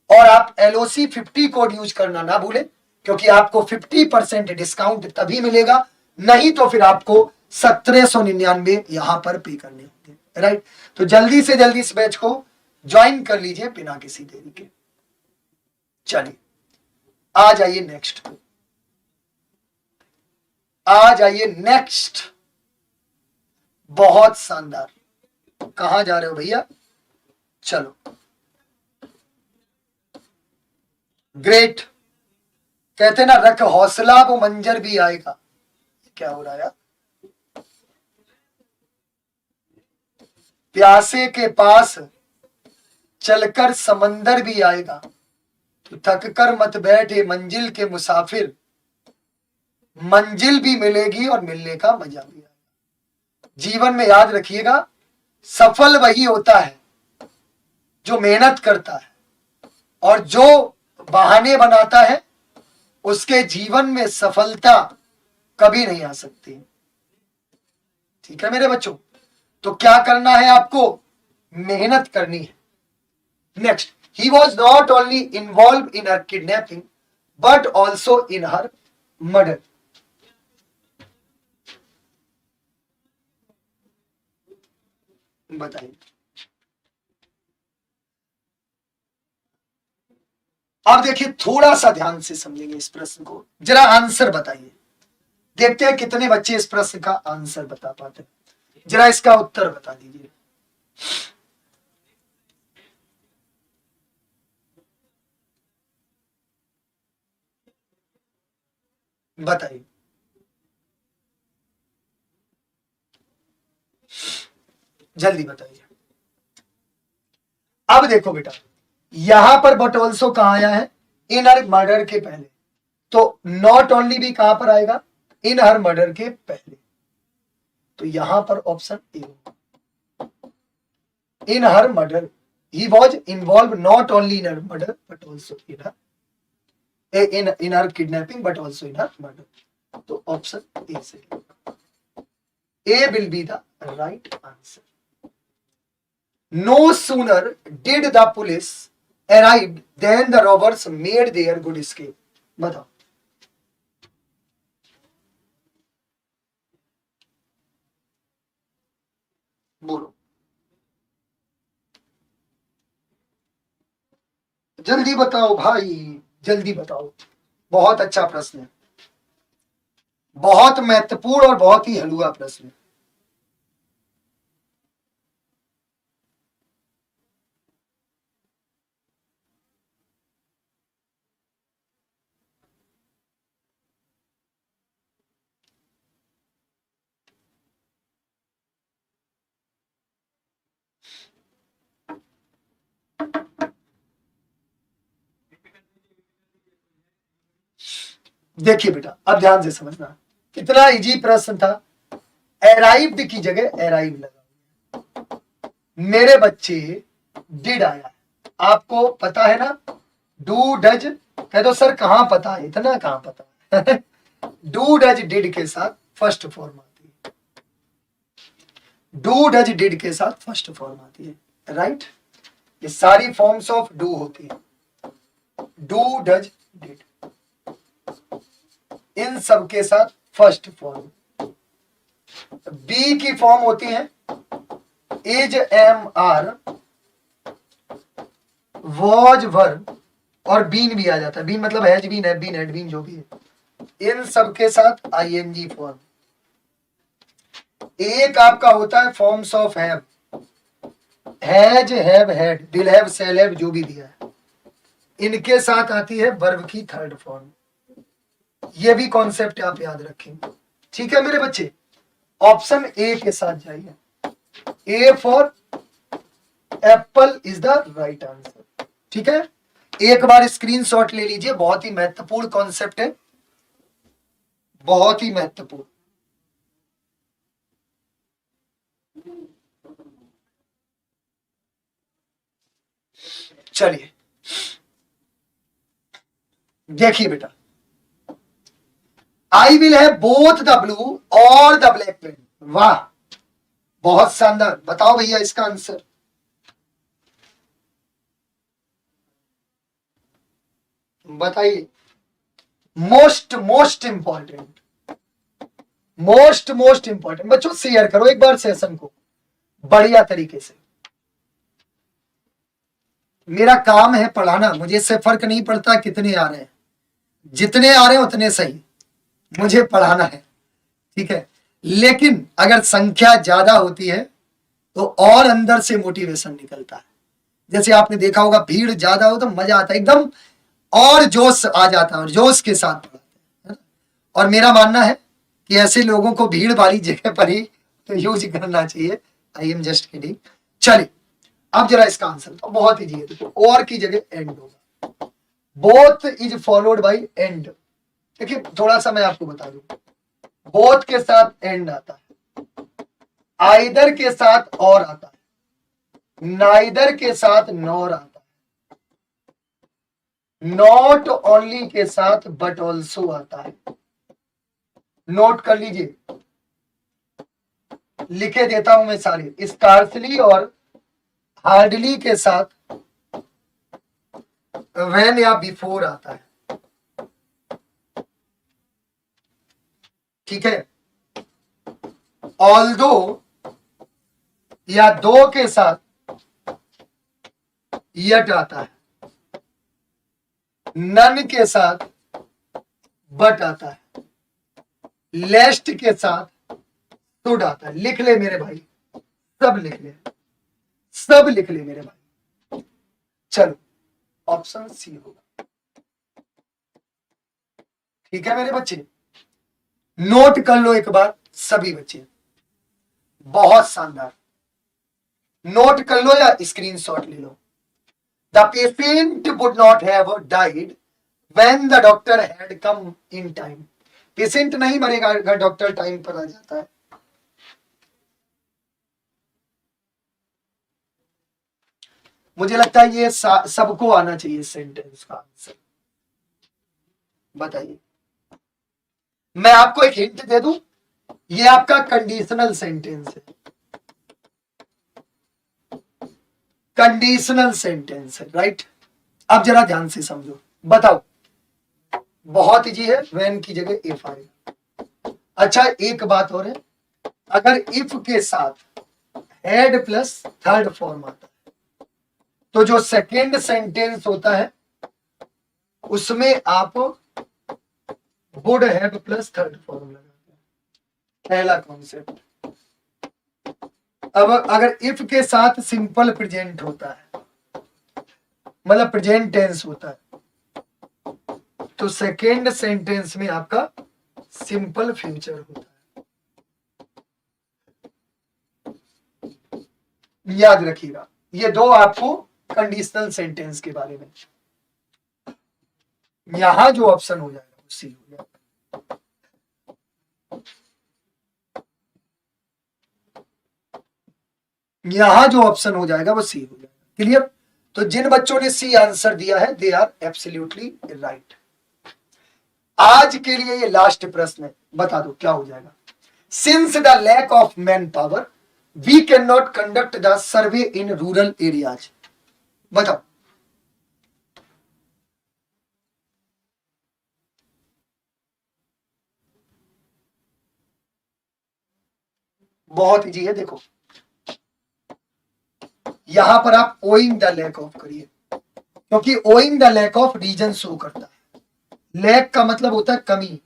और आप LOC 50 कोड यूज करना ना भूलें, क्योंकि आपको 50% डिस्काउंट तभी मिलेगा, नहीं तो फिर आपको 1799 यहां पर पे करने होंगे, राइट। तो जल्दी से जल्दी इस बैच को ज्वाइन कर लीजिए बिना किसी देरी के। चलिए आ जाइए नेक्स्ट पे, आ जाइए नेक्स्ट। बहुत शानदार, कहां जा रहे हो भैया, चलो ग्रेट। कहते ना रख हौसला वो मंजर भी आएगा। क्या हो रहा है यार, प्यासे के पास चलकर समंदर भी आएगा, तो थक कर मत बैठे मंजिल के मुसाफिर, मंजिल भी मिलेगी और मिलने का मजा भी आएगा। जीवन में याद रखिएगा, सफल वही होता है जो मेहनत करता है, और जो बहाने बनाता है उसके जीवन में सफलता कभी नहीं आ सकती। ठीक है मेरे बच्चों, तो क्या करना है आपको, मेहनत करनी है। Next, he was not only involved in her kidnapping but also in her murder. बताइए, अब देखिए थोड़ा सा ध्यान से समझेंगे इस प्रश्न को, जरा आंसर बताइए। देखते हैं कितने बच्चे इस प्रश्न का आंसर बता पाते हैं। जरा इसका उत्तर बता दीजिए। बताइए, जल्दी बताइए। अब देखो बेटा, यहां पर बट ऑल्सो कहां आया है, इन हर मर्डर के पहले, तो नॉट ओनली भी कहां पर आएगा, इन हर मर्डर के पहले। तो यहां पर option A, in her murder, he was involved not only in her murder but also in her kidnapping but also in her murder. तो ऑप्शन ए से, A will be the right answer. No sooner did the police arrive than the robbers made their good escape. बताओ, बोलो जल्दी बताओ भाई, जल्दी बताओ। बहुत अच्छा प्रश्न है, बहुत महत्वपूर्ण और बहुत ही हलुआ प्रश्न है। देखिए बेटा, अब ध्यान से समझना, कितना इजी प्रश्न था। अराइव्ड की जगह अराइव लगा, मेरे बच्चे डिड आया। आपको पता है ना, डू डज, कह दो सर कहां पता है, इतना कहां पता है। डू डज डिड के साथ फर्स्ट फॉर्म आती है, डू डज डिड के साथ फर्स्ट फॉर्म आती है, राइट। ये सारी फॉर्म्स ऑफ डू होती है, डू डज डिड, इन सब के साथ फर्स्ट फॉर्म। बी की फॉर्म होती है is, am, are, was, were, और बीन भी आ जाता है। बीन मतलब has been, have been, had been, जो भी है, इन सब के साथ आईएनजी फॉर्म। एक आपका होता है forms of have, has, have, had, will have, shall have, जो भी दिया है, इनके साथ आती है वर्ब की थर्ड फॉर्म। ये भी कॉन्सेप्ट आप याद रखेंगे। ठीक है मेरे बच्चे, ऑप्शन ए के साथ जाइए। ए for apple is the right answer. ठीक है, एक बार स्क्रीनशॉट ले लीजिए, बहुत ही महत्वपूर्ण कॉन्सेप्ट है, बहुत ही महत्वपूर्ण। चलिए देखिए बेटा, I will have both the blue और द ब्लैक पेन। वाह, बहुत शानदार। बताओ भैया इसका आंसर। बताइए। Most most important, most most important. बच्चों शेयर करो एक बार सेशन को बढ़िया तरीके से। मेरा काम है पढ़ाना, मुझे इससे फर्क नहीं पड़ता कितने आ रहे हैं, जितने आ रहे हैं उतने सही, मुझे पढ़ाना है। ठीक है, लेकिन अगर संख्या ज्यादा होती है तो और अंदर से मोटिवेशन निकलता है। जैसे आपने देखा होगा, भीड़ ज्यादा हो तो मजा आता है एकदम, और जोश आ जाता है, और जोश के साथ पढ़ाते हैं। और मेरा मानना है कि ऐसे लोगों को भीड़ वाली जगह पर ही तो यूज करना चाहिए। I am just kidding. चलिए अब जरा इसका आंसर तो बहुत ईजी है, देखो और की जगह एंड होगा। Both is followed by and. देखिए थोड़ा सा मैं आपको बता दूं, बोथ के साथ एंड आता है, आइदर के साथ और आता है, नाइदर के साथ नॉर आता है, नॉट ओनली के साथ बट ऑल्सो आता है। नोट कर लीजिए, लिखे देता हूं मैं सारे। स्कार्सली और हार्डली के साथ व्हेन या बिफोर आता है। ठीक है, ऑल्दो या दो के साथ यट आता है, नन के साथ बट आता है, लेस्ट के साथ शुड आता है। लिख ले मेरे भाई, सब लिख ले, सब लिख ले मेरे भाई। चलो ऑप्शन सी होगा। ठीक है मेरे बच्चे, नोट कर लो एक बार सभी बच्चे, बहुत शानदार। नोट कर लो या स्क्रीनशॉट ले लो। The patient would not have died when the doctor had come in time. Patient नहीं मरेगा अगर डॉक्टर टाइम पर आ जाता है। मुझे लगता है ये सबको आना चाहिए सेंटेंस का आंसर। बताइए, मैं आपको एक हिंट दे दूं, ये आपका कंडीशनल सेंटेंस है, कंडीशनल सेंटेंस है, राइट। अब जरा ध्यान से समझो, बताओ। बहुत इजी है, व्हेन की जगह इफ आएगा। अच्छा एक बात और है, अगर इफ के साथ हैड प्लस थर्ड फॉर्म आता है तो जो सेकेंड सेंटेंस होता है उसमें आप would have plus third form लगाते हैं। पहला कॉन्सेप्ट। अब अगर इफ के साथ सिंपल प्रेजेंट होता है, मतलब प्रेजेंट टेंस होता है, तो सेकेंड सेंटेंस में आपका सिंपल फ्यूचर होता है। याद रखिएगा, ये दो आपको कंडीशनल सेंटेंस के बारे में। यहां जो ऑप्शन हो जाएगा वो सी हो जाएगा। यहां जो ऑप्शन हो जाएगा वो सी हो जाएगा। क्लियर? तो जिन बच्चों ने सी आंसर दिया है दे आर एब्सोल्युटली राइट। आज के लिए ये लास्ट प्रश्न है, बता दो क्या हो जाएगा। Since the lack of man power we can not conduct the survey in rural areas. बताओ। बहुत इजी है, देखो यहां पर आप ओइंग द लैक ऑफ करिए, क्योंकि owing the lack of reason show करता है। लैक का मतलब होता है कमी,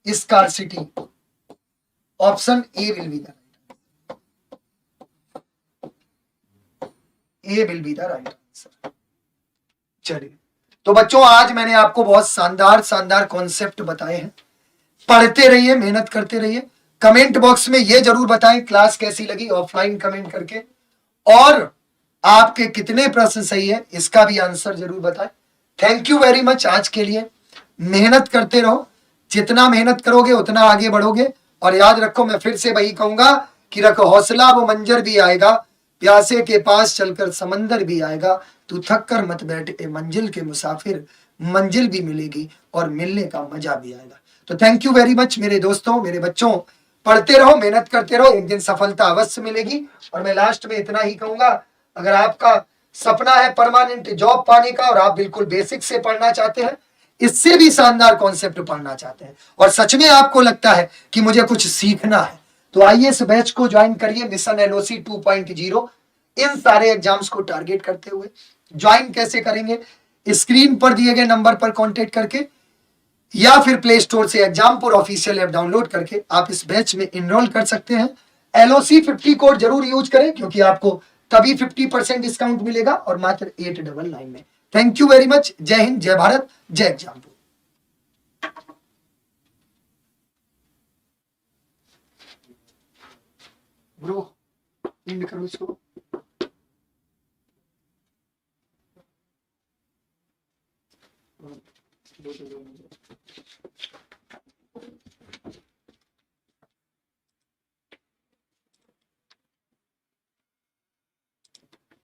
scarcity. Option A will be the. A will be the right answer. चलिए, तो बच्चों आज मैंने आपको बहुत शानदार शानदार कॉन्सेप्ट बताए हैं। पढ़ते रहिए, मेहनत करते रहिए। कमेंट बॉक्स में ये जरूर बताएं क्लास कैसी लगी, ऑफलाइन कमेंट करके, और आपके कितने प्रश्न सही है इसका भी आंसर जरूर बताएं। थैंक यू वेरी मच आज के लिए। मेहनत करते रहो, जितना मेहनत करोगे उतना आगे बढ़ोगे। और याद रखो, मैं फिर से वही कहूंगा कि रखो हौसला, वो मंजर भी आएगा, प्यासे के पास चलकर समंदर भी आएगा। तू थक कर मत बैठ ए मंजिल के मुसाफिर, मंजिल भी मिलेगी और मिलने का मजा भी आएगा। तो थैंक यू वेरी मच मेरे दोस्तों, मेरे बच्चों। पढ़ते रहो, मेहनत करते रहो, एक दिन सफलता अवश्य मिलेगी। और मैं लास्ट में इतना ही कहूंगा, अगर आपका सपना है परमानेंट जॉब पाने का और आप बिल्कुल बेसिक से पढ़ना चाहते हैं, इससे भी शानदार कॉन्सेप्ट पढ़ना चाहते हैं, और सच में आपको लगता है कि मुझे कुछ सीखना है, तो आइए इस बैच को ज्वाइन करिए, मिशन एलओसी 2.0। इन सारे एग्जाम्स को टारगेट करते हुए ज्वाइन कैसे करेंगे, स्क्रीन पर दिए गए नंबर पर कांटेक्ट करके या फिर प्ले स्टोर से एग्जामपुर ऑफिशियल ऐप डाउनलोड करके आप इस बैच में इनरोल कर सकते हैं। एलओसी 50 कोड जरूर यूज करें, क्योंकि आपको तभी 50% डिस्काउंट मिलेगा, और मात्र 899 में। Thank you very much. जय हिंद, जय भारत, जय एग्जामपुर। ब्रो एंड करो इसको।